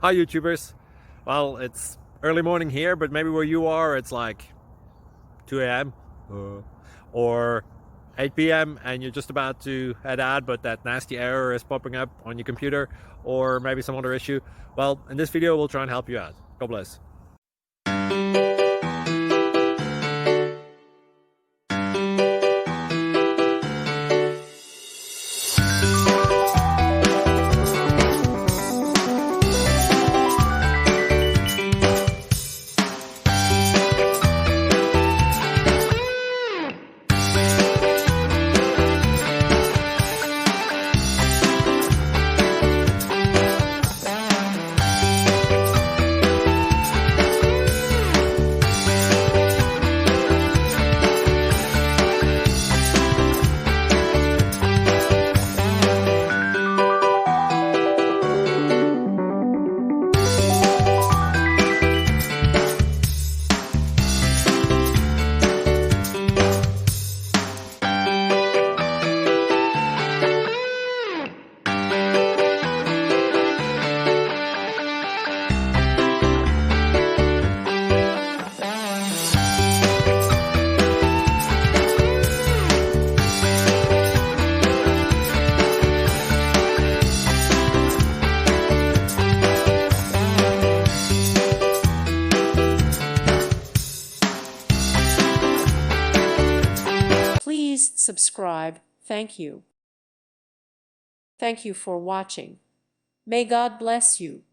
Hi YouTubers. Well, it's early morning here, but maybe where you are it's like 2 a.m. Or 8 p.m. and you're just about to head out, but that nasty error is popping up on your computer, or maybe some other issue. Well, in this video we'll try and help you out. God bless. Please subscribe. Thank you. Thank you for watching. May God bless you.